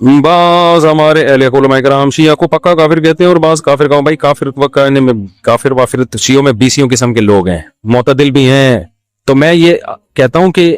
बाज हमारे अहले उलमा इकराम शिया को पक्का काफिर कहते हैं और बाज काफिर का भाई काफिर कहने में काफिर वाफिर शियों में 20 किस्म के लोग हैं, मोतदिल भी हैं। तो मैं ये कहता हूं कि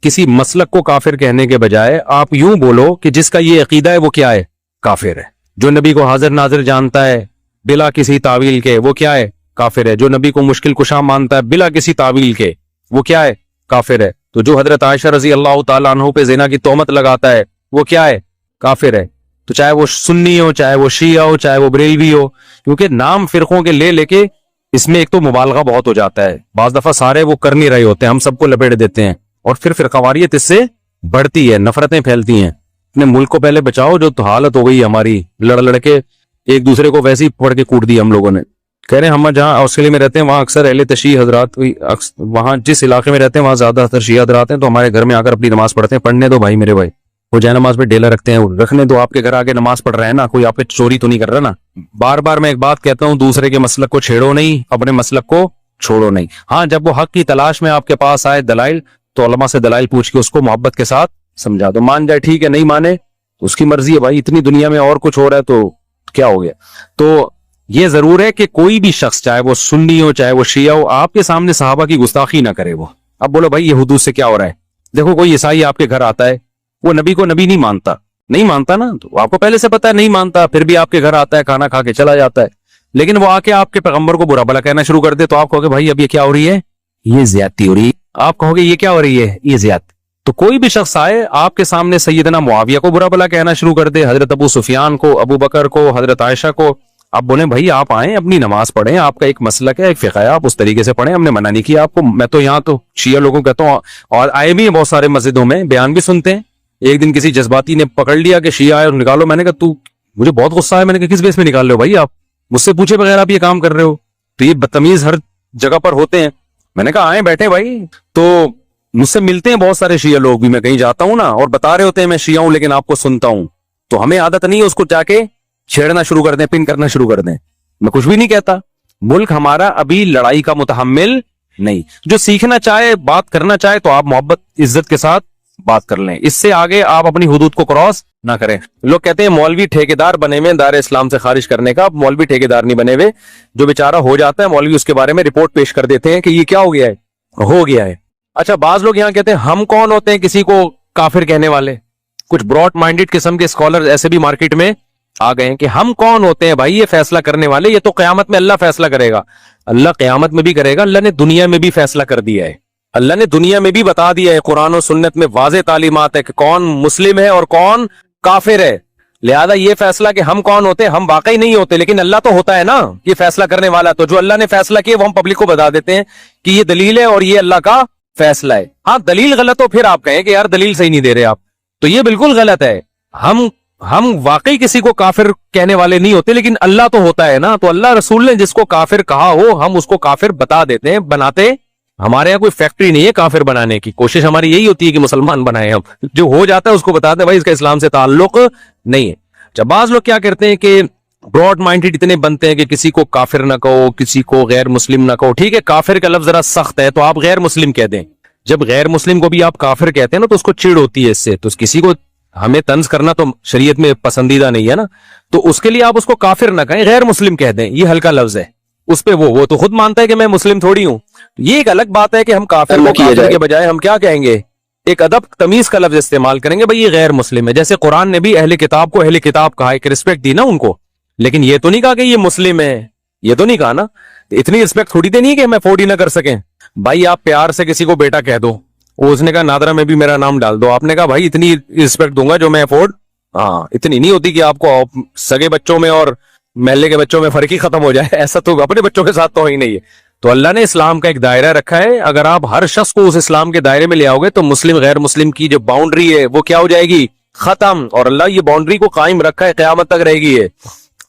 किसी मसलक को काफिर कहने के बजाय आप यूं बोलो कि जिसका ये अकीदा है वो क्या है, काफिर है। जो नबी को हाजिर नाजिर जानता है बिला किसी तावील के, वो क्या है, काफिर है। जो नबी को मुश्किल कुशा मानता है बिला किसी तावील के, वो क्या है, काफिर है। तो जो हजरत आयशा रजी अल्लाह तआला अन्हा पे ज़िना की तोहमत लगाता है वो क्या है, काफिर है। तो चाहे वो सुन्नी हो, चाहे वो शिया हो, चाहे वो बरेलवी हो, क्योंकि नाम फिरकों के ले लेके इसमें एक तो मुबालगा बहुत हो जाता है। बाज दफा सारे वो कर नहीं रहे होते, हम सबको लपेट देते हैं और फिर फिरकावारियत इससे बढ़ती है, नफरतें फैलती हैं। अपने मुल्क को पहले बचाओ, जो तो हालत हो गई हमारी, लड़ लड़के एक दूसरे को वैसे ही पढ़ के कूट दी हम लोगों ने। कह रहे हैं हम जहाँ ऑस्ट्रेलिया में रहते हैं वहां अक्सर अहले तशी हजरात, वहां जिस इलाके में रहते हैं वहां ज्यादातर शिया हजरात हैं, तो हमारे घर में आकर अपनी नमाज पढ़ते हैं। पढ़ने दो भाई मेरे भाई, वो जय नमाज पे डेला रखते हैं, रखने दो, आपके घर आके नमाज पढ़ रहे हैं ना, कोई आप पे चोरी तो नहीं कर रहा ना। बार बार मैं एक बात कहता हूँ, दूसरे के मसलक को छेड़ो नहीं, अपने मसलक को छोड़ो नहीं। हाँ, जब वो हक की तलाश में आपके पास आए दलाइल, तो उलमा से दलाइल पूछ के उसको मोहब्बत के साथ समझा दो। मान जाए ठीक है, नहीं माने उसकी मर्जी है भाई, इतनी दुनिया में और कुछ हो रहा है तो क्या हो गया। तो ये जरूर है कि कोई भी शख्स, चाहे वो सुन्नी हो चाहे वो शिया हो, आपके सामने सहाबा की गुस्ताखी ना करे। वो अब बोलो भाई ये हुदूद से क्या हो रहा है। देखो कोई ईसाई आपके घर आता है, वो नबी को नबी नहीं मानता ना, तो आपको पहले से पता है नहीं मानता, फिर भी आपके घर आता है, खाना खा के चला जाता है। लेकिन वो आके आपके पैगंबर को बुरा भला कहना शुरू कर दे, तो आप कहोगे भाई अब ये क्या हो रही है, ये ज्यादती हो रही है। आप कहोगे ये क्या हो रही है, ये ज्यादती। तो कोई भी शख्स आए आपके सामने सैयदना मुआविया को बुरा भला कहना शुरू कर दे, हजरत अबू सुफियान को, अबू बकर को, हजरत आयशा को, आप बोले भाई आप आए अपनी नमाज पढ़ें, आपका एक मसलक है, एक फिक़ह है, आप उस तरीके से पढ़ें, हमने मना नहीं किया आपको। मैं तो यहाँ तो शिया लोगों को कहता हूँ, और आए भी हैं बहुत सारे मस्जिदों में, बयान भी सुनते हैं। एक दिन किसी जज्बाती ने पकड़ लिया कि शिया आए और निकालो। मैंने कहा तू, मुझे बहुत गुस्सा है, मैंने कहा किस बेस में निकाल रहे हो भाई, आप मुझसे पूछे बगैर आप ये काम कर रहे हो। तो ये बदतमीज हर जगह पर होते हैं। मैंने कहा आए बैठे भाई, तो मुझसे मिलते हैं बहुत सारे शिया लोग भी, मैं कहीं जाता हूं ना और बता रहे होते हैं मैं शिया हूं लेकिन आपको सुनता हूं, तो हमें आदत नहीं है उसको जाके छेड़ना शुरू कर दें, पिन करना शुरू कर दें। मैं कुछ भी नहीं कहता, मुल्क हमारा अभी लड़ाई का मुतहम्मिल नहीं। जो सीखना चाहे, बात करना चाहे, तो आप मोहब्बत इज्जत के साथ बात कर लें, इससे आगे आप अपनी हुदूद को क्रॉस ना करें। लोग कहते हैं मौलवी ठेकेदार बने हुए दायरे इस्लाम से खारिज करने का, मौलवी ठेकेदार नहीं बने हुए। जो बेचारा हो जाता है मौलवी, उसके बारे में रिपोर्ट पेश कर देते हैं कि ये क्या हो गया है, हो गया है। अच्छा, बाज लोग यहाँ कहते हैं हम कौन होते हैं किसी को काफिर कहने वाले। कुछ ब्रॉड माइंडेड किस्म के स्कॉलर ऐसे भी मार्केट में आ गए हैं कि हम कौन होते हैं भाई ये फैसला करने वाले, ये तो कयामत में अल्लाह फैसला करेगा। अल्लाह कयामत में भी करेगा, अल्लाह ने दुनिया में भी फैसला कर दिया है। अल्लाह ने दुनिया में भी बता दिया है, कुरान और सुन्नत में वाज़ेह तालीमात है कि कौन मुस्लिम है और कौन काफिर है। लिहाजा ये फैसला कि हम कौन होते हैं, हम वाकई नहीं होते, लेकिन अल्लाह तो होता है ना ये फैसला करने वाला। तो जो अल्लाह ने फैसला किया वो हम पब्लिक को बता देते हैं कि ये दलील है और ये अल्लाह का फैसला है। हाँ, दलील गलत हो फिर आप कहें कि यार दलील सही नहीं दे रहे आप, तो ये बिल्कुल गलत है। हम वाकई किसी को काफिर कहने वाले नहीं होते, लेकिन अल्लाह तो होता है ना। तो अल्लाह रसूल ने जिसको काफिर कहा हो, हम उसको काफिर बता देते हैं, बनाते। हमारे यहाँ कोई फैक्ट्री नहीं है काफिर बनाने की, कोशिश हमारी यही होती है कि मुसलमान बनाए हम। जो हो जाता है उसको बताते हैं भाई इसका इस्लाम से ताल्लुक नहीं है। जब बाज लोग क्या करते हैं कि ब्रॉड माइंडेड इतने बनते हैं कि किसी को काफिर ना कहो, किसी को गैर मुस्लिम ना कहो। ठीक है, काफिर का लफ्ज जरा सख्त है, तो आप गैर मुस्लिम कह दें। जब गैर मुस्लिम को भी आप काफिर कहते हैं ना, तो उसको चिढ़ होती है इससे। तो किसी को हमें तंज करना तो शरीयत में पसंदीदा नहीं है ना, तो उसके लिए आप उसको काफिर ना कहें, गैर मुस्लिम कह दें। ये हल्का लफ्ज है, उस पे वो तो खुद मानता है कि मैं मुस्लिम थोड़ी हूं। ये एक अलग बात है कि हम काफिर के बजाय हम क्या कहेंगे, एक अदब तमीज का लफ्ज इस्तेमाल करेंगे, भाई ये गैर मुस्लिम है। जैसे कुरान ने भी अहले किताब को अहले किताब कहा, एक रिस्पेक्ट दी ना उनको, लेकिन ये तो नहीं कहा कि ये मुस्लिम है, ये तो नहीं कहा ना। इतनी रिस्पेक्ट थोड़ी देनी है कि हम अफोर्ड ही ना कर सकें। भाई आप प्यार से किसी को बेटा कह दो, उसने कहा नादरा में भी मेरा नाम डाल दो, आपने कहा भाई इतनी रिस्पेक्ट दूंगा जो मैं अफोर्ड, हाँ इतनी नहीं होती कि आपको सगे बच्चों में और महल्ले के बच्चों में फर्क ही खत्म हो जाए। ऐसा तो अपने बच्चों के साथ तो ही नहीं है। तो अल्लाह ने इस्लाम का एक दायरा रखा है, अगर आप हर शख्स को उस इस्लाम के दायरे में ले आओगे तो मुस्लिम गैर मुस्लिम की जो बाउंड्री है वो क्या हो जाएगी, खत्म। और अल्लाह ये बाउंड्री को कायम रखा है, क़यामत तक रहेगी। ये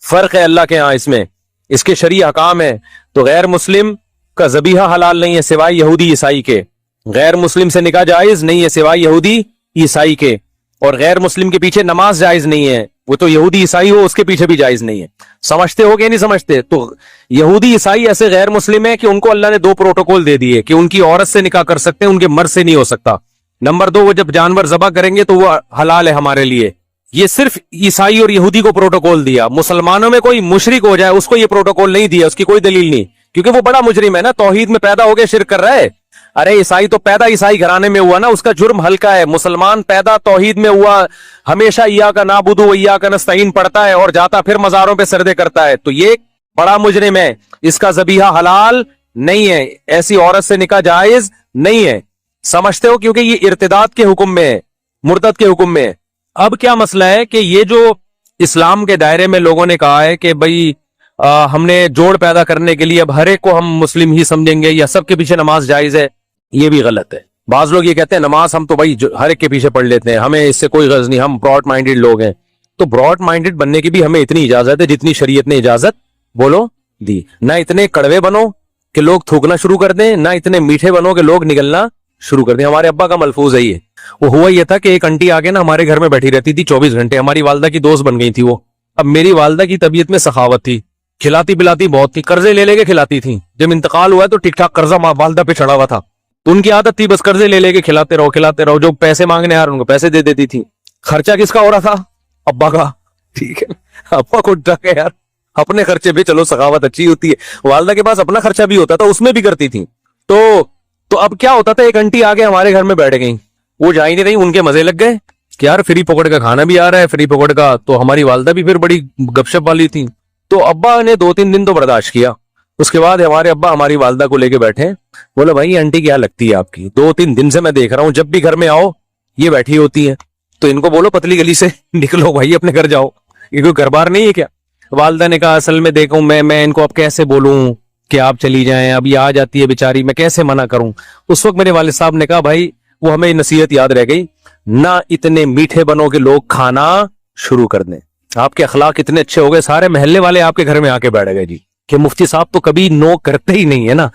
फर्क है अल्लाह के यहाँ, इसमें इसके शरई हकाम है। तो गैर मुस्लिम का ज़बीहा हलाल नहीं है सिवाय यहूदी ईसाई के, गैर मुस्लिम से निकाह जायज नहीं है सिवाय यहूदी ईसाई के, और गैर मुस्लिम के पीछे नमाज जायज नहीं है, वो तो यहूदी ईसाई हो उसके पीछे भी जायज नहीं है। समझते हो कि नहीं समझते? तो यहूदी ईसाई ऐसे गैर मुस्लिम है कि उनको अल्लाह ने 2 प्रोटोकॉल दे दिए कि उनकी औरत से निकाह कर सकते हैं, उनके मर्द से नहीं हो सकता। नंबर 2, वो जब जानवर ज़बह करेंगे तो वो हलाल है हमारे लिए, ये सिर्फ ईसाई और यहूदी को प्रोटोकॉल दिया, मुसलमानों में कोई मुशरिक हो जाए उसको ये प्रोटोकॉल नहीं दिया, उसकी कोई दलील नहीं, क्योंकि वो बड़ा मुजरिम है ना, तौहीद में पैदा हो गया शिरक कर रहा है। अरे ईसाई तो पैदा ईसाई घराने में हुआ ना, उसका जुर्म हल्का है। मुसलमान पैदा तौहीद में हुआ, हमेशा इय्या का नाबुदु व इय्या का नस्तईन पढ़ता है और जाता फिर मजारों पे सरदे करता है, तो ये बड़ा मुजरिम है, इसका ज़बीहा हलाल नहीं है, ऐसी औरत से निकाह जायज नहीं है। समझते हो, क्योंकि ये इर्तिदाद के हुक्म में है, मुर्तद के हुक्म में है। अब क्या मसला है कि ये जो इस्लाम के दायरे में लोगों ने कहा है कि भाई हमने जोड़ पैदा करने के लिए अब हर एक को हम मुस्लिम ही समझेंगे या सबके पीछे नमाज जायज है, ये भी गलत है। बाज लोग ये कहते हैं नमाज हम तो भाई हर एक के पीछे पढ़ लेते हैं, हमें इससे कोई गरज नहीं, हम ब्रॉड माइंडेड लोग हैं। तो ब्रॉड माइंडेड बनने की भी हमें इतनी इजाजत है जितनी शरीयत ने इजाजत बोलो दी। ना इतने कड़वे बनो कि लोग थूकना शुरू कर दें, ना इतने मीठे बनो कि लोग निगलना शुरू कर दें। हमारे अब्बा का मलफूज है ये। वो हुआ ये था कि एक आंटी आके ना हमारे घर में बैठी रहती थी 24 घंटे, हमारी वालदा की दोस्त बन गई थी वो। अब मेरी वालदा की तबीयत में सखावत थी, खिलाती पिलाती बहुत थी, कर्जे ले लेके खिलाती थी। जब इंतकाल हुआ तो ठीक ठाक कर्जा वालदा पे चढ़ा हुआ था, तो उनकी आदत थी बस कर्जे ले लेके खिलाते रहो। जो पैसे मांगने यार उनको पैसे दे देती थी। खर्चा किसका हो रहा था? अब्बा का। ठीक है, अब्बा को डक है यार, अपने खर्चे पे चलो सखावत अच्छी होती है। वालदा के पास अपना खर्चा भी होता था, उसमें भी करती थी। तो अब क्या होता था, एक आंटी आके हमारे घर में बैठ गई, वो जा ही नहीं रही, उनके मजे लग गए कि यार फ्री पकड़ का खाना भी आ रहा है, फ्री पकड़ का। तो हमारी वालदा भी फिर बड़ी गपशप वाली थी, तो अब्बा ने 2-3 दिन तो बर्दाश्त किया। उसके बाद हमारे अब्बा हमारी वालदा को लेके बैठे, बोले भाई आंटी क्या लगती है आपकी, 2-3 दिन से मैं देख रहा हूं जब भी घर में आओ ये बैठी होती है, तो इनको बोलो पतली गली से निकलो भाई, अपने घर जाओ, ये कोई घर बार नहीं है क्या? वालदा ने कहा असल में देखो मैं इनको अब कैसे बोलूं कि आप चली जाएं, अब ये आ जाती है बेचारी, मैं कैसे मना करूं। उस वक्त मेरे वालिद साहब ने कहा भाई वो हमें नसीहत याद रह गई, ना इतने मीठे बनो के लोग खाना शुरू कर दें। आपके अखलाक इतने अच्छे हो गए, सारे मोहल्ले वाले आपके घर में आके बैठ गए जी कि मुफ्ती साहब तो कभी नो करते ही नहीं है ना,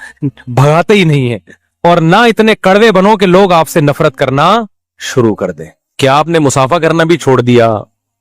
भगाते ही नहीं है। और ना इतने कड़वे बनो के लोग आपसे नफरत करना शुरू कर दें। क्या आपने मुसाफा करना भी छोड़ दिया?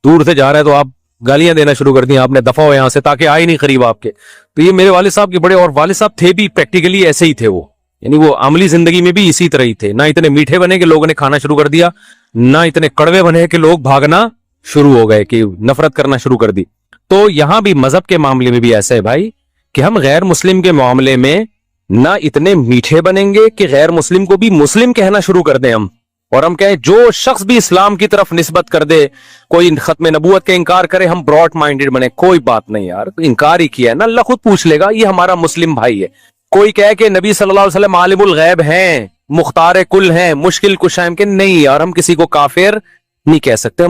दूर से जा रहा है तो आप गालियां देना शुरू कर दी आपने, दफा हो यहां से, ताकि आए नहीं करीब आपके। तो ये मेरे वालिद साहब के बड़े, और वालिद साहब थे भी प्रैक्टिकली ऐसे ही थे वो, यानी वो अमली जिंदगी में भी इसी तरह ही थे। ना इतने मीठे बने कि लोगों ने खाना शुरू कर दिया, ना इतने कड़वे बने कि लोग भागना शुरू हो गए, कि नफरत करना शुरू कर दी। तो यहां भी मजहब के मामले में भी ऐसा है भाई कि हम गैर मुस्लिम के मामले में ना इतने मीठे बनेंगे कि गैर मुस्लिम को भी मुस्लिम कहना शुरू कर दें हम। और हम कहें जो शख्स भी इस्लाम की तरफ निस्बत कर दे, कोई खत्म नबूवत का इनकार करे, हम ब्रॉड माइंडेड बने। कोई बात नहीं यार, तो इनकार ही किया है ना, अल्लाह खुद पूछ लेगा, ये हमारा मुस्लिम भाई है। कोई कहे कि नबी सल्लल्लाहु अलैहि वसल्लम आलिमुल गैब हैं, मुख्तार कुल हैं, मुश्किल कुशाइम के, नहीं यार, हम किसी को काफिर नहीं कह सकते।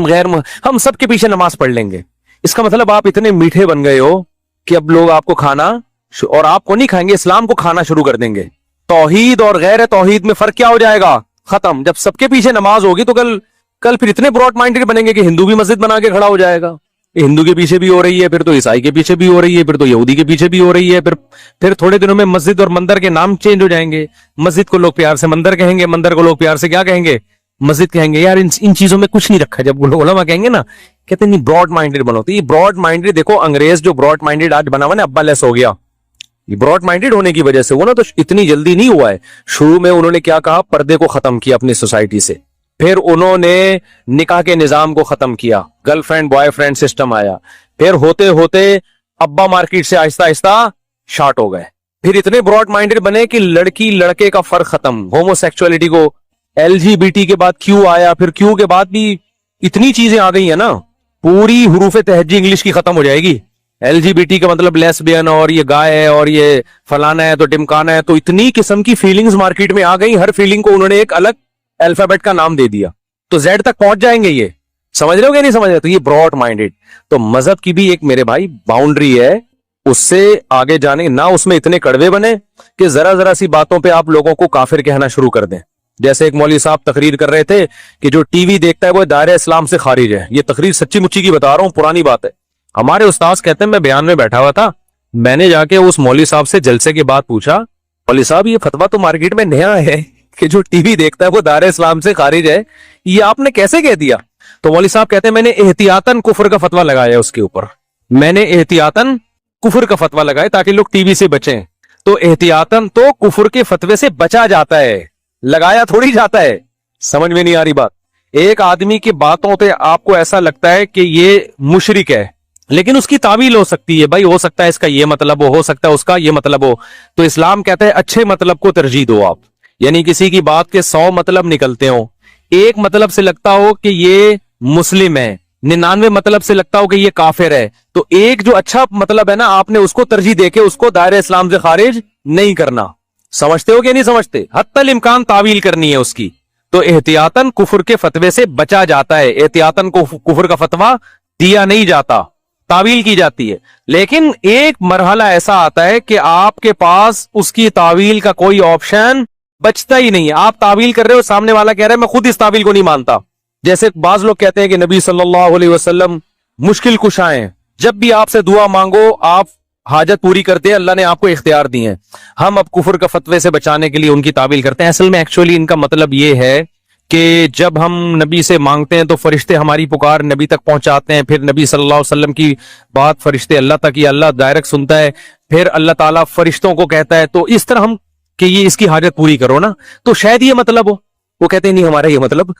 हम सबके पीछे नमाज पढ़ लेंगे। इसका मतलब आप इतने मीठे बन गए हो कि अब लोग आपको खाना, और आपको नहीं खाएंगे, इस्लाम को खाना शुरू कर देंगे। तौहीद और गैर तौहीद में फर्क क्या हो जाएगा? खत्म। जब सबके पीछे नमाज होगी तो कल फिर इतने ब्रॉड माइंडेड बनेंगे कि हिंदू भी मस्जिद बना के खड़ा हो जाएगा। हिंदू के पीछे भी हो रही है, फिर तो ईसाई के पीछे भी हो रही है, फिर तो यहूदी के पीछे भी हो रही है, फिर थोड़े दिनों में मस्जिद और मंदिर के नाम चेंज हो जाएंगे। मस्जिद को लोग प्यार से मंदिर कहेंगे, मंदिर को लोग प्यार से क्या कहेंगे? मस्जिद कहेंगे। यार इन चीजों में कुछ नहीं रखा। जब उलमा कहेंगे ना, कहते नहीं ब्रॉड माइंडेड बनो, तो ये ब्रॉड माइंडेड, देखो अंग्रेज जो ब्रॉड माइंडेड आज बना हुआ ना, अब्बा लेस हो गया, ये ब्रॉड माइंडेड होने की वजह से। वो ना तो इतनी जल्दी नहीं हुआ है। शुरू में उन्होंने क्या कहा, पर्दे को खत्म किया अपनी सोसाइटी से, फिर उन्होंने निकाह के निजाम को खत्म किया, गर्लफ्रेंड बॉयफ्रेंड सिस्टम आया, फिर होते होते अब्बा मार्केट से आहिस्ता आहिस्ता शार्ट हो गए, फिर इतने ब्रॉड माइंडेड बने कि लड़की लड़के का फर्क खत्म, होमोसेक्सुअलिटी को, एलजीबीटी के बाद क्यू आया, फिर क्यू के बाद भी इतनी चीजें आ गई है ना, पूरी हुरूफे तहज्जी इंग्लिश की खत्म हो जाएगी। एलजीबीटी का मतलब लेस्बियन, और ये गाय है, और ये फलाना है, तो टिमकाना है, तो इतनी किस्म की फीलिंग्स मार्केट में आ गई। हर फीलिंग को उन्होंने एक अलग अल्फाबेट का नाम दे दिया, तो जेड तक पहुंच जाएंगे। ये समझ रहे हो क्या? नहीं समझ रहे? तो ये ब्रॉड माइंडेड। तो मजहब की भी एक मेरे भाई बाउंड्री है, उससे आगे जाने ना, उसमें इतने कड़वे बने कि जरा जरा सी बातों पे आप लोगों को काफिर कहना शुरू कर दें। जैसे एक मौलवी साहब तकरीर कर रहे थे कि जो टीवी देखता है वो दायरे इस्लाम से खारिज है। ये तकरीर सच्ची मुच्ची की बता रहा हूं, पुरानी बात है। हमारे उस्ताद कहते हैं, मैं बयान में बैठा हुआ था, मैंने जाके उस मौलवी साहब से जलसे के बाद पूछा, मौलवी साहब ये फतवा तो मार्केट में नया है कि जो टीवी देखता है वो दायरे इस्लाम से खारिज है, ये आपने कैसे कह दिया? तो मौलवी साहब कहते हैं, मैंने एहतियातन कुफर का फतवा लगाया उसके ऊपर, मैंने एहतियातन कुफर का फतवा लगाया ताकि लोग टीवी से बचें। तो एहतियातन तो कुफर के फतवे से बचा जाता है, लगाया थोड़ी जाता है। समझ में नहीं आ रही बात? एक आदमी की बातों पे आपको ऐसा लगता है कि ये मुशरिक है, लेकिन उसकी तावील हो सकती है, भाई हो सकता है इसका ये मतलब हो सकता है उसका ये मतलब हो। तो इस्लाम कहता है अच्छे मतलब को तरजीह दो आप, यानी किसी की बात के 100 मतलब निकलते हो, एक मतलब से लगता हो कि ये मुस्लिम है, 99 मतलब से लगता हो कि ये काफिर है, तो एक जो अच्छा मतलब है ना, आपने उसको तरजीह देके उसको दायरे इस्लाम से खारिज नहीं करना। समझते हो कि नहीं समझते? हत्तल इम्कान तावील करनी है उसकी। तो एहतियातन कुफर के फतवे से बचा जाता है, एहतियातन को कुफर का फतवा दिया नहीं जाता, तावील की जाती है। लेकिन एक मरहला ऐसा आता है कि आपके पास उसकी तावील का कोई ऑप्शन बचता ही नहीं है। आप तावील कर रहे हो, सामने वाला कह रहा है मैं खुद इस तावील को नहीं मानता। जैसे बाज लोग कहते हैं कि नबी सल्लल्लाहु अलैहि वसल्लम मुश्किल कुशा हैं, जब भी आपसे दुआ मांगो आप हाजत पूरी करते हैं, अल्लाह ने आपको इख्तियार दिए हैं। हम अब कुफर का फतवे से बचाने के लिए उनकी तावील करते हैं। असल में एक्चुअली इनका मतलब ये है कि जब हम नबी से मांगते हैं तो फरिश्ते हमारी पुकार नबी तक पहुंचाते हैं, फिर नबी सल्लल्लाहु अलैहि वसल्लम की बात फरिश्ते अल्लाह तक, या अल्लाह डायरेक्ट सुनता है, फिर अल्लाह ताला फरिश्तों को कहता है। तो इस तरह हम कि ये इसकी हाजत पूरी करो ना, तो शायद ये मतलब हो। वो कहते हैं नहीं हमारा ये मतलब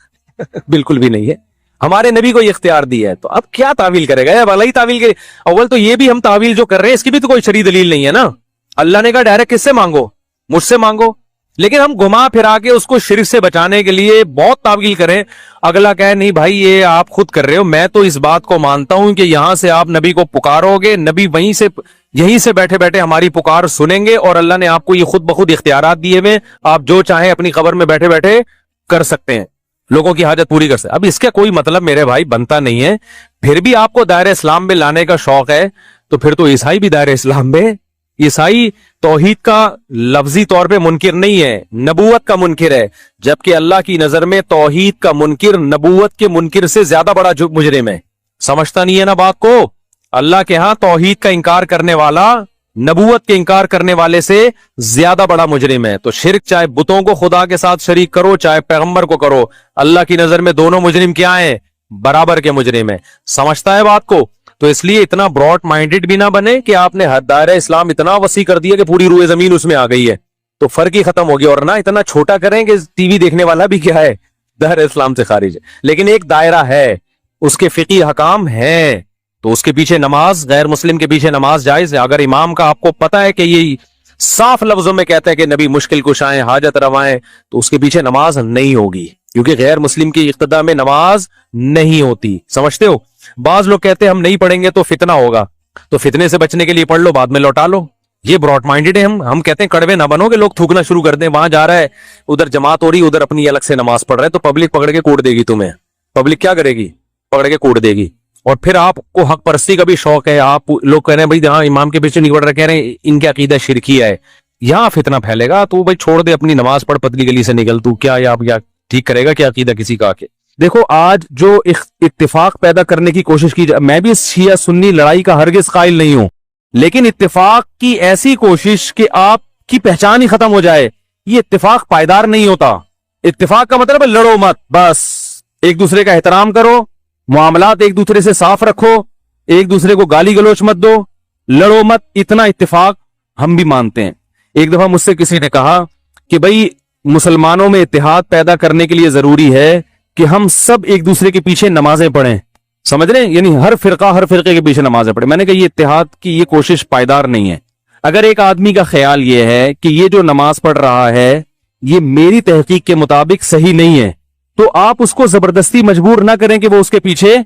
बिल्कुल भी नहीं है, हमारे नबी को ये इख्तियार दिया है। तो अब क्या तावील करेगा या भला ही तावील करे। अव्वल तो ये भी हम तावील जो कर रहे हैं इसकी भी तो कोई शरई दलील नहीं है ना। अल्लाह ने कहा डायरेक्ट किससे मांगो, मुझसे मांगो, लेकिन हम घुमा फिरा के उसको शिर्क से बचाने के लिए बहुत तावील करें। अगला कहे नहीं भाई ये आप खुद कर रहे हो, मैं तो इस बात को मानता हूं कि यहां से आप नबी को पुकारोगे, नबी वहीं से यहीं से बैठे बैठे हमारी पुकार सुनेंगे, और अल्लाह ने आपको ये खुद बखुद इख्तियारात दिए हुए, आप जो चाहे अपनी कब्र में बैठे बैठे कर सकते हैं, लोगों की हाजत पूरी कर सकते। अब इसका कोई मतलब मेरे भाई बनता नहीं है। फिर भी आपको दायरे इस्लाम में लाने का शौक है, तो फिर तो ईसाई भी दायरे इस्लाम में। ईसाई तौहीद का लफ्जी तौर पे मुनकिर नहीं है, नबूवत का मुनकिर है, जबकि अल्लाह की नजर में तौहीद का मुनकिर नबूवत के मुनकिर से ज्यादा बड़ा मुजरिम है। समझता नहीं है ना बात को। अल्लाह के यहां तौहीद का इंकार करने वाला नबूवत के इंकार करने वाले से ज्यादा बड़ा मुजरिम है। तो शिर्क चाहे बुतों को खुदा के साथ शरीक करो, चाहे पैगंबर को करो, अल्लाह की नजर में दोनों मुजरिम क्या है? बराबर के मुजरिम है। समझता है बात को? तो इसलिए इतना ब्रॉड माइंडेड भी ना बने कि आपने दायरा इस्लाम इतना वसी कर दिया कि पूरी रूए जमीन उसमें आ गई है, तो फर्क ही खत्म हो गया। और ना इतना छोटा करें कि टीवी देखने वाला भी क्या है, दायरा इस्लाम से खारिज है। लेकिन एक दायरा है, उसके फिकी हकाम है, तो उसके पीछे नमाज, गैर मुस्लिम के पीछे नमाज जायज है। अगर इमाम का आपको पता है कि ये साफ लफ्जों में कहता है कि नबी मुश्किल कुशाएं, हाजत रवाएं, तो उसके पीछे नमाज नहीं होगी, क्योंकि गैर मुस्लिम की इक्तदा में नमाज नहीं होती। समझते हो? बाज लोग कहते हैं हम नहीं पढ़ेंगे तो फितना होगा, तो फितने से बचने के लिए पढ़ लो, बाद में लौटा लो। ये ब्रॉड माइंडेड है। हम कहते हैं कड़वे ना बनो कि लोग थूकना शुरू कर दें, वहां जा रहा है, उधर जमात हो रही, उधर अपनी अलग से नमाज पढ़ रहा है, तो पब्लिक पकड़ के कूट देगी तुम्हें। पब्लिक क्या करेगी? पकड़ के कूट देगी। और फिर आपको हक परस्ती का भी शौक है, आप लोग कह रहे हैं भाई हाँ इमाम के पीछे नहीं पड़ रहे, कह रहे हैं इनके अकीदा शिरकिया है, यहाँ फितना फैलेगा, तो भाई छोड़ दे, अपनी नमाज पढ़, पतली गली से निकल, तू क्या आप या ठीक करेगा क्या अकीदा किसी का आके। देखो आज जो इत्तेफाक पैदा करने की कोशिश की जाए, मैं भी शिया सुन्नी लड़ाई का हरगिज कायल नहीं हूं, लेकिन इत्तेफाक की ऐसी कोशिश कि आपकी पहचान ही खत्म हो जाए, ये इत्तेफाक पायदार नहीं होता। इत्तेफाक का मतलब है लड़ो मत, बस एक दूसरे का एहतराम करो, मामलात एक दूसरे से साफ रखो, एक दूसरे को गाली गलोच मत दो, लड़ो मत, इतना इत्तेफाक हम भी मानते हैं। एक दफा मुझसे किसी ने कहा कि भाई मुसलमानों में इत्तेहाद पैदा करने के लिए जरूरी है कि हम सब एक दूसरे के पीछे नमाजें पढ़ें। समझ रहे हैं? यानी हर फिरके के पीछे नमाजें पढ़े। मैंने कहा ये इत्तेहाद की ये कोशिश पायदार नहीं है। अगर एक आदमी का ख्याल ये है कि ये जो नमाज पढ़ रहा है ये मेरी तहकीक के मुताबिक सही नहीं है, तो आप उसको जबरदस्ती मजबूर ना करें कि वो उसके पीछे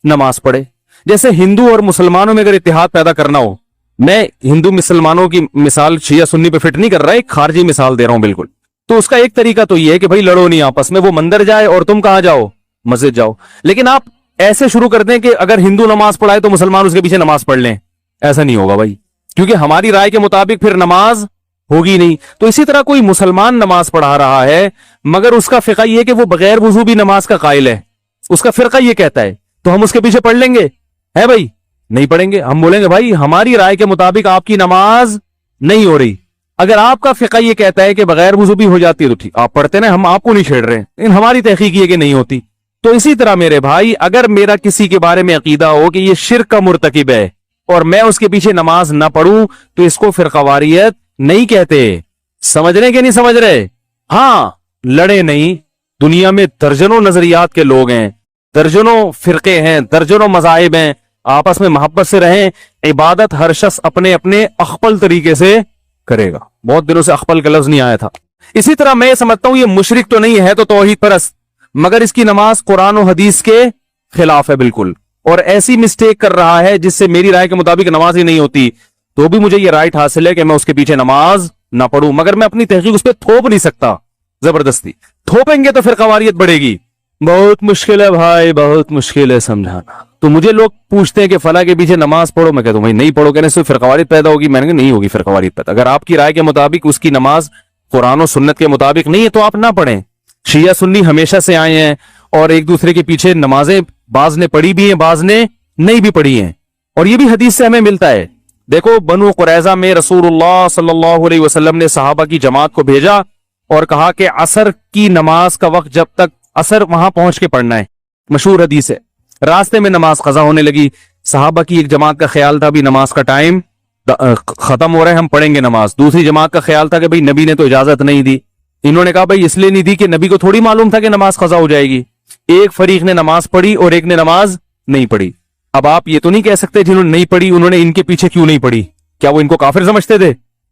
नमाज पढ़े। जैसे हिंदू और मुसलमानों में अगर इत्तेहाद पैदा करना हो, मैं हिंदू मुसलमानों की मिसाल शिया सुन्नी पे फिट नहीं कर रहा, एक खारजी मिसाल दे रहा हूं बिल्कुल। तो उसका एक तरीका तो ये है कि भाई लड़ो नहीं आपस में, वो मंदिर जाए और तुम कहां जाओ? मस्जिद जाओ। लेकिन आप ऐसे शुरू कर दें कि अगर हिंदू नमाज पढ़ाए तो मुसलमान उसके पीछे नमाज पढ़ लें, ऐसा नहीं होगा भाई, क्योंकि हमारी राय के मुताबिक फिर नमाज होगी नहीं। तो इसी तरह कोई मुसलमान नमाज पढ़ा रहा है मगर उसका फिका ये कि वो बगैर वजू भी नमाज का कायल है, उसका फिरका ये कहता है, तो हम उसके पीछे पढ़ लेंगे? है भाई? नहीं पढ़ेंगे। हम बोलेंगे भाई हमारी राय के मुताबिक आपकी नमाज नहीं हो रही। अगर आपका फिका ये कहता है कि बगैर वजू भी हो जाती है तो ठीक, आप पढ़ते ना, हम आपको नहीं छेड़ रहे, लेकिन हमारी तहकीक ये कि नहीं होती। तो इसी तरह मेरे भाई, अगर मेरा किसी के बारे में अकीदा हो कि ये शिर्क का मुर्तकिब है और मैं उसके पीछे नमाज ना पढ़ूं, तो इसको फिरकावारियत नहीं कहते। समझ रहे कि नहीं समझ रहे? हाँ, लड़े नहीं, दुनिया में दर्जनों नजरियात के लोग हैं, दर्जनों फिरके हैं, दर्जनों मजाहिब हैं, आपस में मोहब्बत से रहें। इबादत हर शख्स अपने अपने अख्पल तरीके से करेगा। बहुत दिनों से अख्पल का लफ्ज नहीं आया था। इसी तरह मैं समझता हूं ये मुशरिक तो नहीं है, तो तौहीद परस्त, मगर इसकी नमाज कुरान और हदीस के खिलाफ है बिल्कुल, और ऐसी मिस्टेक कर रहा है जिससे मेरी राय के मुताबिक नमाज ही नहीं होती, तो भी मुझे ये राइट हासिल है कि मैं उसके पीछे नमाज ना पढ़ूं, मगर मैं अपनी तहकीक उस पर थोप नहीं सकता जबरदस्ती। थोपेंगे तो फिर कवारियत बढ़ेगी। बहुत मुश्किल है भाई, बहुत मुश्किल है समझाना। तो मुझे लोग पूछते हैं कि फला के पीछे नमाज पढ़ो, मैं कहता हूं भाई नहीं पढ़ो, कहने से फिर कवारियत पैदा होगी। मैंने कहा नहीं होगी फिर कवारियत पैदा। अगर आपकी राय के मुताबिक उसकी नमाज कुरान और सुन्नत के मुताबिक नहीं है तो आप ना पढ़ें। शिया सुन्नी हमेशा से आए हैं और एक दूसरे के पीछे नमाजें बाज ने पढ़ी भी हैं, बाज ने नहीं भी पढ़ी हैं, और ये भी हदीस से हमें मिलता है। देखो बनु कुरैजा में रसूलुल्लाह सल्लल्लाहु अलैहि वसल्लम ने सहाबा की जमात को भेजा और कहा कि असर की नमाज का वक्त जब तक असर वहां पहुंच के पढ़ना है, मशहूर हदीस है। रास्ते में नमाज कज़ा होने लगी, सहाबा की एक जमात का ख्याल था भी नमाज का टाइम खत्म हो रहा है, हम पढ़ेंगे नमाज। दूसरी जमात का ख्याल था कि भाई नबी ने तो इजाजत नहीं दी। इन्होंने कहा भाई इसलिए नहीं दी कि नबी को थोड़ी मालूम था कि नमाज कज़ा हो जाएगी। एक फरीक ने नमाज पढ़ी और एक ने नमाज नहीं पढ़ी। अब आप ये तो नहीं कह सकते जिन्होंने नहीं पढ़ी उन्होंने इनके पीछे क्यों नहीं पढ़ी, क्या वो इनको काफिर समझते थे?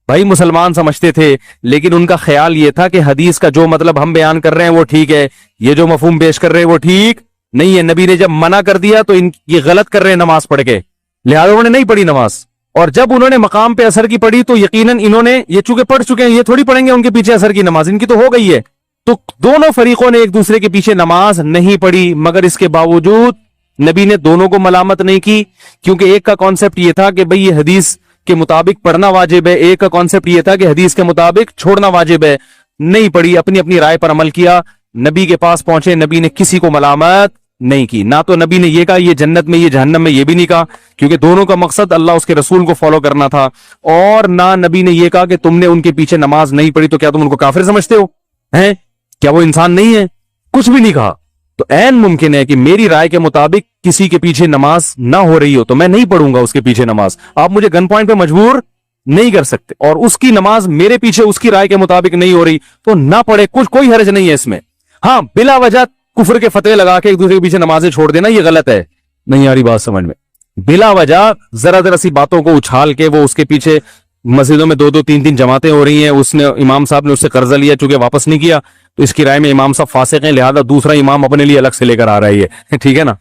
भाई मुसलमान समझते थे, लेकिन उनका ख्याल ये था कि हदीस का जो मतलब हम बयान कर रहे हैं वो ठीक है, ये जो मफहूम पेश कर रहे हैं वो ठीक नहीं है। नबी ने जब मना कर दिया तो ये गलत कर रहे हैं नमाज पढ़ के, लिहाजा उन्होंने नहीं पढ़ी नमाज। और जब उन्होंने मकाम पे असर की पढ़ी तो यकीनन इन्होंने ये चूंकि पढ़ चुके हैं, ये थोड़ी पढ़ेंगे उनके पीछे असर की नमाज, इनकी तो हो गई है। तो दोनों फरीकों ने एक दूसरे के पीछे नमाज नहीं पढ़ी, मगर इसके बावजूद नबी ने दोनों को मलामत नहीं की, क्योंकि एक का कॉन्सेप्ट ये था कि भाई ये हदीस के मुताबिक पढ़ना वाजिब है, एक का कॉन्सेप्ट ये था कि हदीस के मुताबिक छोड़ना वाजिब है। नहीं पढ़ी, अपनी अपनी राय पर अमल किया, नबी के पास पहुंचे, नबी ने किसी को मलामत नहीं की। ना तो नबी ने ये कहा ये जन्नत में ये जहन्नम में, ये भी नहीं कहा, क्योंकि दोनों का मकसद अल्लाह उसके रसूल को फॉलो करना था। और ना नबी ने ये कहा कि तुमने उनके पीछे नमाज नहीं पढ़ी तो क्या तुम उनको काफिर समझते हो, हैं क्या वो इंसान नहीं है, कुछ भी नहीं कहा। तो ऐन मुमकिन है कि मेरी राय के मुताबिक किसी के पीछे नमाज ना हो रही हो तो मैं नहीं पढ़ूंगा उसके पीछे नमाज। आप मुझे गन पॉइंट पे मजबूर नहीं कर सकते, और उसकी नमाज मेरे पीछे उसकी राय के मुताबिक नहीं हो रही तो ना पढ़े, कुछ कोई हर्ज नहीं है इसमें। हाँ, बिला वजह कुफर के फतवे लगा के एक दूसरे के पीछे नमाजें छोड़ देना ये गलत है। नहीं आ रही बात समझ में? बिला वजह जरा जरा सी बातों को उछाल के वो उसके पीछे मस्जिदों में 2-2 3-3 जमातें हो रही हैं, उसने इमाम साहब ने उससे कर्जा लिया, चूंकि वापस नहीं किया तो इसकी राय में इमाम साहब फासिक हैं, लिहाजा दूसरा इमाम अपने लिए अलग से लेकर आ रहा है, ठीक है ना,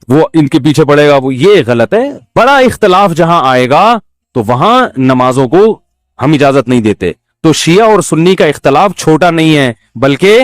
वो इनके पीछे पड़ेगा, वो ये गलत है। बड़ा इख्तलाफ जहां आएगा तो वहां नमाजों को हम इजाजत नहीं देते। तो शिया और सुन्नी का इख्तलाफ छोटा नहीं है, बल्कि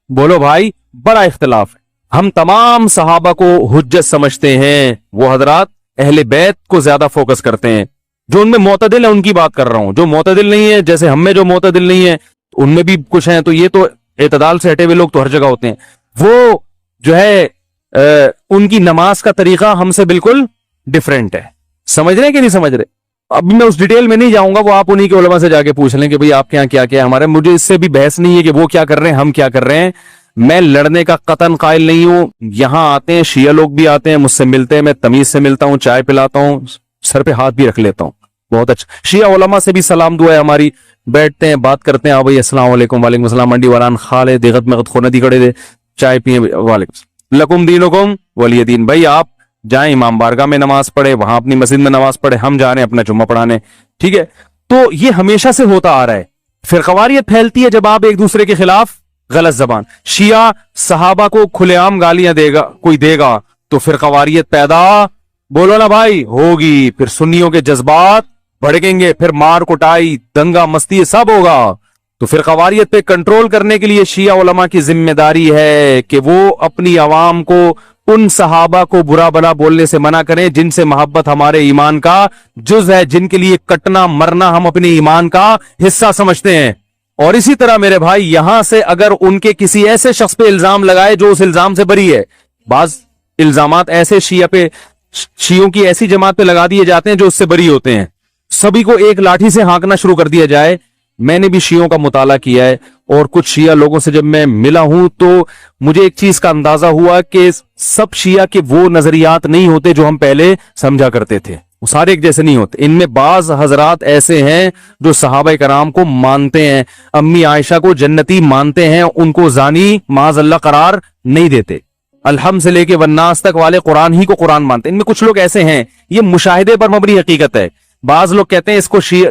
बोलो भाई बड़ा इख्तलाफ है। हम तमाम सहाबा को हुज्जत समझते हैं, वो हजरात अहले बैत को ज्यादा फोकस करते हैं। जो उनमें मोतदिल है उनकी बात कर रहा हूं, जो मोतदिल नहीं है, जैसे हम में जो मोतदिल नहीं है उनमें भी कुछ हैं, तो ये तो एतदाल से हटे हुए लोग तो हर जगह होते हैं। वो जो है उनकी नमाज का तरीका हमसे बिल्कुल डिफरेंट है। समझ रहे हैं कि नहीं समझ रहे? अभी मैं उस डिटेल में नहीं जाऊंगा, वो आप उन्हीं के उलमा से जाके पूछ लें कि भाई आपके यहाँ क्या क्या है। हमारे मुझे इससे भी बहस नहीं है कि वो क्या कर रहे हैं हम क्या कर रहे हैं। मैं लड़ने का कतन कायल नहीं हूं। यहां आते हैं शिया लोग भी आते हैं, मुझसे मिलते हैं, मैं तमीज से मिलता हूं, चाय पिलाता हूं, सर पे हाथ भी रख लेता हूं। बहुत अच्छा, शिया उलमा से भी सलाम दुआ है हमारी, बैठते हैं बात करते हैं, भाई अस्सलाम वालेकुम, वालेकुम अस्सलाम, मंडी वालान खाले दिगत में खो नदी खड़े दे चाय पिए, वालेकुम लकुम दीनुकुम वलिय दीन। भाई आप जाएं इमाम बारगाह में नमाज पढ़े, वहां अपनी मस्जिद में नमाज पढ़े, हम जा रहे हैं अपना जुम्मा पढ़ाने, ठीक है। तो ये हमेशा से होता आ रहा है। फिर कवारियत फैलती है जब आप एक दूसरे के खिलाफ गलत जबान, शिया सहाबा को खुलेआम गालियां देगा, कोई देगा तो फिर कवारियत पैदा बोलो ना भाई होगी। फिर सुन्नियों के जज्बात भड़केंगे, फिर मार कुटाई दंगा मस्ती सब होगा। तो फिर कवारियत पे कंट्रोल करने के लिए शिया उलमा की जिम्मेदारी है कि वो अपनी आवाम को उन सहाबा को बुरा भला बोलने से मना करें जिनसे मोहब्बत हमारे ईमान का जुज है, जिनके लिए कटना मरना हम अपने ईमान का हिस्सा समझते हैं। और इसी तरह मेरे भाई यहां से अगर उनके किसी ऐसे शख्स पे इल्जाम लगाए जो उस इल्जाम से बरी है, बाज इल्जामात ऐसे शियों की ऐसी जमात पे लगा दिए जाते हैं जो उससे बरी होते हैं, सभी को एक लाठी से हाँकना शुरू कर दिया जाए। मैंने भी शियों का मुताला किया है और कुछ शिया लोगों से जब मैं मिला हूं तो मुझे एक चीज का अंदाजा हुआ कि सब शिया के वो नजरियात नहीं होते जो हम पहले समझा करते थे। وہ سارے ایک جیسے نہیں ہوتے. ان میں بعض حضرات ایسے ہیں جو صحابہ کرام کو مانتے ہیں, امی عائشہ کو جنتی مانتے ہیں, ان کو زانی معاذ اللہ قرار نہیں دیتے. الحمد سے لے کے والناس تک والے قرآن ہی کو قرآن مانتے ہیں. ان میں کچھ لوگ ایسے ہیں, یہ مشاہدے پر مبنی حقیقت ہے. بعض لوگ کہتے ہیں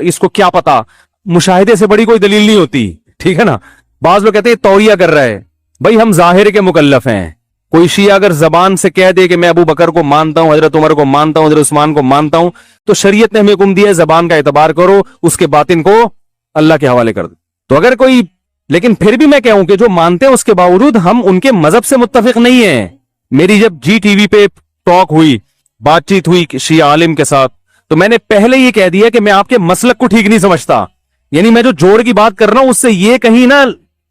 اس کو کیا پتا, مشاہدے سے بڑی کوئی دلیل نہیں ہوتی, ٹھیک ہے نا. بعض لوگ کہتے ہیں توریہ کر رہا ہے. بھائی ہم ظاہر کے مکلف ہیں. کوئی شیعہ اگر زبان سے کہہ دے کہ میں ابو بکر کو مانتا ہوں, حضرت عمر کو مانتا ہوں, حضرت عثمان کو مانتا ہوں, تو شریعت نے ہمیں حکم دیا ہے زبان کا اعتبار کرو, اس کے باطن کو اللہ کے حوالے کر دو. تو اگر کوئی, لیکن پھر بھی میں کہوں کہ جو مانتے ہیں اس کے باوجود ہم ان کے مذہب سے متفق نہیں ہیں. میری جب جی ٹی وی پہ ٹاک ہوئی, بات چیت ہوئی شیعہ عالم کے ساتھ, تو میں نے پہلے یہ کہہ دیا کہ میں آپ کے مسلک کو ٹھیک نہیں سمجھتا. یعنی میں جو جوڑ کی بات کر رہا ہوں اس سے یہ کہیں نہ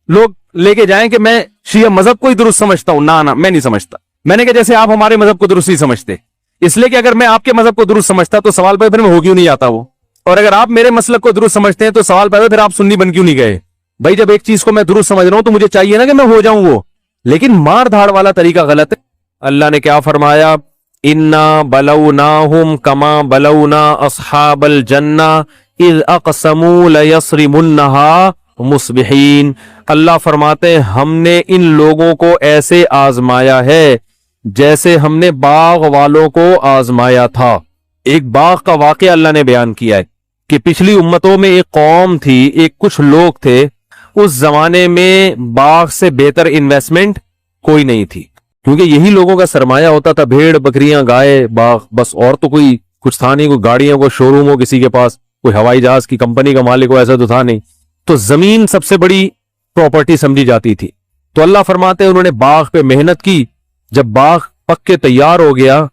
لوگ لے کے جائیں کہ میں شیعہ مذہب کو ہی درست سمجھتا ہوں. نہ میں نہیں سمجھتا. میں نے کہا جیسے آپ ہمارے مذہب کو درست نہیں سمجھتے, اس لیے کہ اگر میں آپ کے مذہب کو درست سمجھتا تو سوال پیدا پھر میں ہو کیوں نہیں آتا وہ, اور اگر آپ میرے مسلک کو درست سمجھتے ہیں تو سوال پیدا پھر آپ سنی بن کیوں نہیں گئے. بھائی جب ایک چیز کو میں درست سمجھ رہا ہوں تو مجھے چاہیے نا کہ میں ہو جاؤں وہ, لیکن مار دھاڑ والا طریقہ غلط ہے. اللہ نے کیا فرمایا, انا بلوناہم کما بلونا اصحاب الجنہ اذ اقسموا لیصرمنہا مصبحین. اللہ فرماتے ہیں ہم نے ان لوگوں کو ایسے آزمایا ہے جیسے ہم نے باغ والوں کو آزمایا تھا. ایک باغ کا واقعہ اللہ نے بیان کیا ہے کہ پچھلی امتوں میں ایک قوم تھی, ایک کچھ لوگ تھے, اس زمانے میں باغ سے بہتر انویسٹمنٹ کوئی نہیں تھی, کیونکہ یہی لوگوں کا سرمایہ ہوتا تھا, بھیڑ بکریاں گائے باغ بس, اور تو کوئی کچھ تھا نہیں, کوئی گاڑیوں کو شو روم ہو کسی کے پاس, کوئی ہوائی جہاز کی کمپنی کا مالک ہو, ایسا تو تھا نہیں. تو زمین سب سے بڑی پراپرٹی سمجھی جاتی تھی. تو اللہ فرماتے ہیں انہوں نے باغ پہ محنت کی, جب باغ پک کے تیار ہو گیا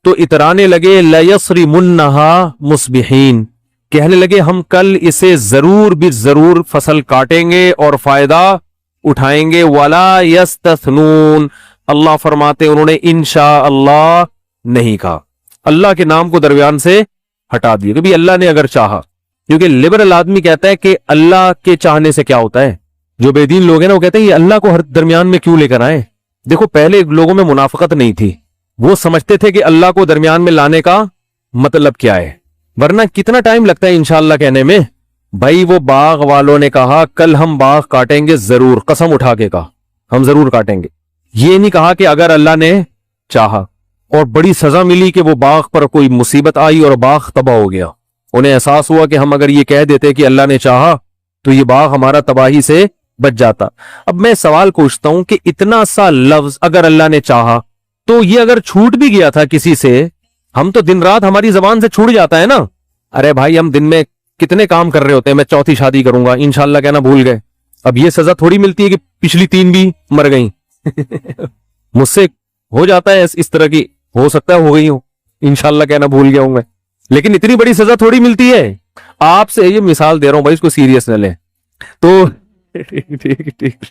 تو اترانے لگے لیصرمنہا مصبحین, کہنے لگے ہم کل اسے ضرور بھی ضرور فصل کاٹیں گے اور فائدہ اٹھائیں گے. ولا یستثنون, اللہ فرماتے انہوں نے انشاءاللہ نہیں کہا, اللہ کے نام کو درمیان سے ہٹا دیا کہ بھی اللہ نے اگر چاہا. کیونکہ لبرل آدمی کہتا ہے کہ اللہ کے چاہنے سے کیا ہوتا ہے, جو بے دین لوگ ہیں نا وہ کہتے ہیں یہ اللہ کو ہر درمیان میں کیوں لے کر آئے. دیکھو پہلے لوگوں میں منافقت نہیں تھی, وہ سمجھتے تھے کہ اللہ کو درمیان میں لانے کا مطلب کیا ہے, ورنہ کتنا ٹائم لگتا ہے انشاءاللہ کہنے میں. بھائی وہ باغ والوں نے کہا کل ہم باغ کاٹیں گے ضرور, قسم اٹھا کے کہا ہم ضرور کاٹیں گے. یہ نہیں کہا کہ اگر اللہ نے چاہا, اور بڑی سزا ملی کہ وہ باغ پر کوئی مصیبت آئی اور باغ تباہ ہو گیا. انہیں احساس ہوا کہ ہم اگر یہ کہہ دیتے کہ اللہ نے چاہا تو یہ باغ ہمارا تباہی سے بچ جاتا. اب میں سوال پوچھتا ہوں کہ اتنا سا لفظ اگر اللہ نے چاہا, تو یہ اگر چھوٹ بھی گیا تھا کسی سے, ہم تو دن رات ہماری زبان سے چھوٹ جاتا ہے نا. ارے بھائی ہم دن میں کتنے کام کر رہے ہوتے ہیں, میں چوتھی شادی کروں گا انشاءاللہ کہنا بھول گئے. اب یہ سزا تھوڑی ملتی ہے کہ پچھلی 3 بھی مر گئیں. مجھ سے ہو جاتا ہے اس طرح کی, ہو سکتا ہے ہو گئی ہوں, انشاءاللہ کہنا بھول گیا ہوں میں, لیکن اتنی بڑی سزا تھوڑی ملتی ہے. آپ سے یہ مثال دے رہا ہوں بھائی, اس کو سیریس نہ لیں. تو ٹھیک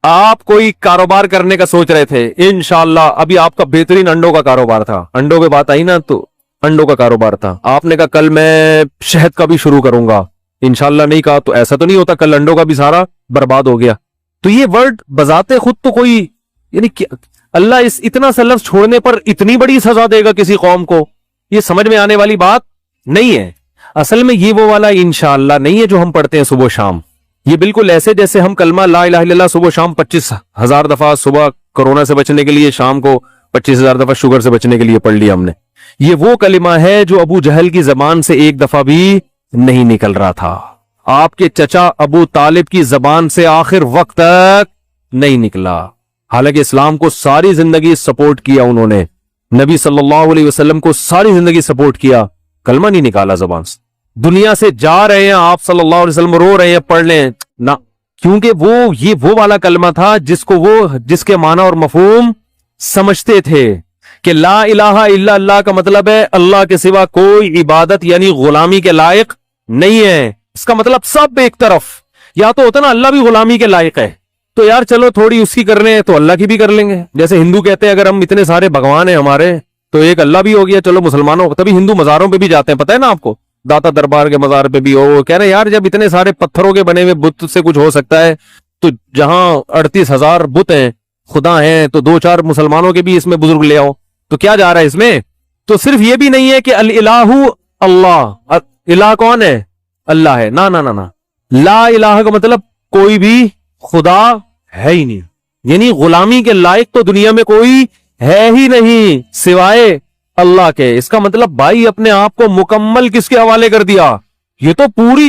آپ کوئی کاروبار کرنے کا سوچ رہے تھے انشاءاللہ, ابھی آپ کا بہترین انڈوں کا کاروبار تھا, انڈوں پہ بات آئی نا تو انڈوں کا کاروبار تھا, آپ نے کہا کل میں شہد کا بھی شروع کروں گا, انشاءاللہ نہیں کہا تو ایسا تو نہیں ہوتا کل انڈوں کا بھی سارا برباد ہو گیا. تو یہ ورڈ بذات خود تو کوئی, یعنی اللہ اس اتنا سا لفظ چھوڑنے پر اتنی بڑی سزا دے گا کسی قوم کو, یہ سمجھ میں آنے والی بات نہیں ہے. اصل میں یہ وہ والا انشاءاللہ نہیں ہے جو ہم پڑھتے ہیں صبح شام. یہ بالکل ایسے جیسے ہم کلمہ لا الہ الا اللہ صبح شام 25,000 دفعہ, صبح کورونا سے بچنے کے لیے, شام کو 25,000 دفعہ شوگر سے بچنے کے لیے پڑھ لیا ہم نے. یہ وہ کلمہ ہے جو ابو جہل کی زبان سے ایک دفعہ بھی نہیں نکل رہا تھا, آپ کے چچا ابو طالب کی زبان سے آخر وقت تک نہیں نکلا. حالانکہ اسلام کو ساری زندگی سپورٹ کیا انہوں نے, نبی صلی اللہ علیہ وسلم کو ساری زندگی سپورٹ کیا, کلمہ نہیں نکالا زبان سے. دنیا سے جا رہے ہیں آپ صلی اللہ علیہ وسلم, رو رہے ہیں پڑھ لیں نہ, کیونکہ یہ وہ والا کلمہ تھا جس کے معنی اور مفہوم سمجھتے تھے کہ لا الہ الا اللہ کا مطلب ہے اللہ کے سوا کوئی عبادت یعنی غلامی کے لائق نہیں ہے. اس کا مطلب سب ایک طرف, یا تو ہوتا نا اللہ بھی غلامی کے لائق ہے تو یار چلو تھوڑی اس کی کر رہے ہیں تو اللہ کی بھی کر لیں گے. جیسے ہندو کہتے ہیں اگر ہم اتنے سارے بھگوان ہیں ہمارے تو ایک اللہ بھی ہو گیا, چلو مسلمانوں, تبھی ہندو مزاروں پہ بھی جاتے ہیں, پتہ ہے نا آپ کو, داتا دربار کے مزار پہ بھی ہو, کہہ رہے یار جب اتنے سارے پتھروں کے بنے ہوئے بت سے کچھ ہو سکتا ہے تو جہاں 38,000 بت ہیں خدا ہیں تو 2-4 مسلمانوں کے بھی اس میں بزرگ لے آؤ, تو کیا جا رہا ہے اس میں. تو صرف یہ بھی نہیں ہے کہ الالہ اللہ الہ کون ہے؟ اللہ ہے. نا نا نا نا, لا الہ کا مطلب کوئی بھی خدا ہے ہی نہیں, یعنی غلامی کے لائق تو دنیا میں کوئی ہے ہی نہیں سوائے اللہ کے. اس کا مطلب بھائی اپنے آپ کو مکمل کس کے حوالے کر دیا؟ یہ تو پوری